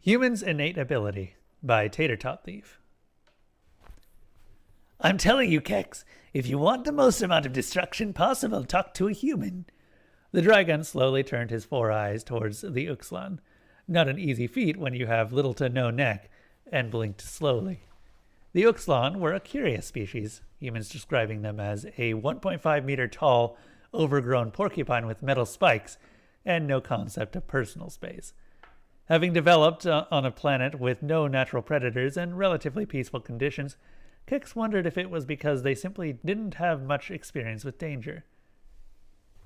Human's Innate Ability by TatertotThief. I'm telling you, Kex, if you want the most amount of destruction possible, talk to a human. The dragon slowly turned his 4 eyes towards the Uxlan. Not an easy feat when you have little to no neck, and blinked slowly. The Uxlan were a curious species, humans describing them as a 1.5 meter tall, overgrown porcupine with metal spikes, and no concept of personal space. Having developed on a planet with no natural predators and relatively peaceful conditions, Kex wondered if it was because they simply didn't have much experience with danger.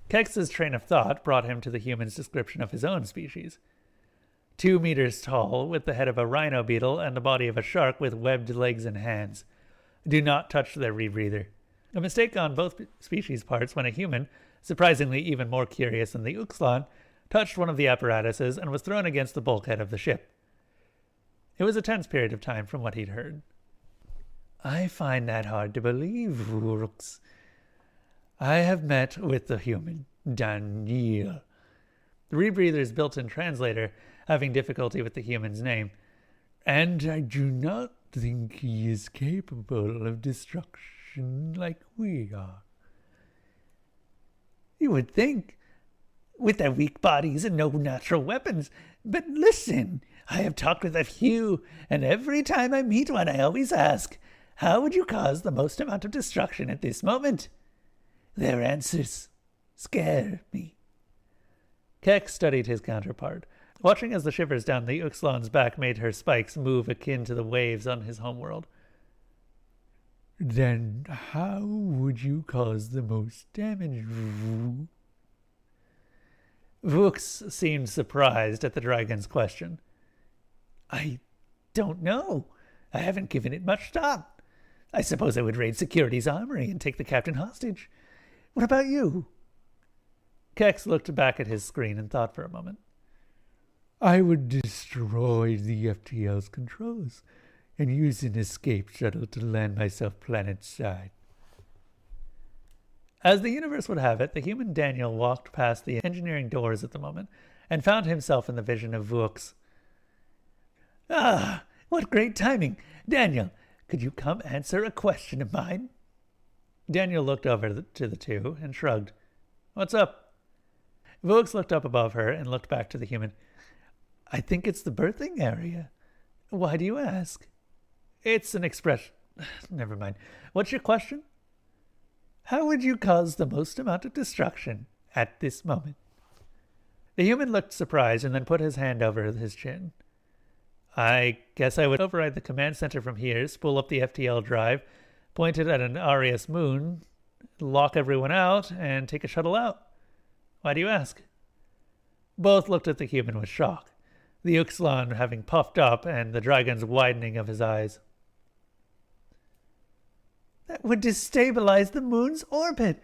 Kex's train of thought brought him to the human's description of his own species. 2 meters tall, with the head of a rhino beetle and the body of a shark with webbed legs and hands. Do not touch their rebreather. A mistake on both species' parts when a human, surprisingly even more curious than the Uxlan, touched one of the apparatuses and was thrown against the bulkhead of the ship. It was a tense period of time from what he'd heard. I find that hard to believe, Vurux. I have met with the human, Daniel. The rebreather's built-in translator having difficulty with the human's name, and I do not think he is capable of destruction like we are. You would think, with their weak bodies and no natural weapons. But listen, I have talked with a few, and every time I meet one I always ask, how would you cause the most amount of destruction at this moment? Their answers scare me. Kex studied his counterpart, watching as the shivers down the Uxlan's back made her spikes move akin to the waves on his homeworld. Then how would you cause the most damage? Vux seemed surprised at the dragon's question. I don't know. I haven't given it much thought. I suppose I would raid security's armory and take the captain hostage. What about you? Kex looked back at his screen and thought for a moment. I would destroy the FTL's controls and use an escape shuttle to land myself planet-side. As the universe would have it, the human Daniel walked past the engineering doors at the moment and found himself in the vision of Vux. Ah, what great timing! Daniel, could you come answer a question of mine? Daniel looked over to the two and shrugged. What's up? Vux looked up above her and looked back to the human. I think it's the birthing area. Why do you ask? It's an expression. Never mind. What's your question? How would you cause the most amount of destruction at this moment? The human looked surprised and then put his hand over his chin. I guess I would override the command center from here, spool up the FTL drive, point it at an Arius moon, lock everyone out, and take a shuttle out. Why do you ask? Both looked at the human with shock, the Uxlan having puffed up and the dragon's widening of his eyes. That would destabilize the moon's orbit.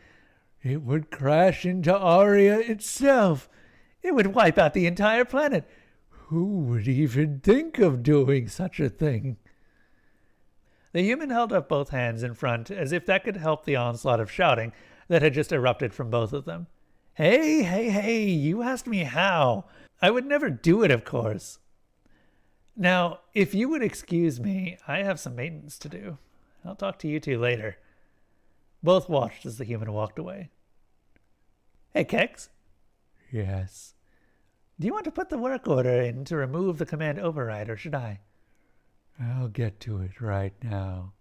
It would crash into Aria itself. It would wipe out the entire planet. Who would even think of doing such a thing? The human held up both hands in front as if that could help the onslaught of shouting that had just erupted from both of them. Hey, you asked me how. I would never do it, of course. Now, if you would excuse me, I have some maintenance to do. I'll talk to you two later. Both watched as the human walked away. Hey, Kex? Yes. Do you want to put the work order in to remove the command override, or should I? I'll get to it right now.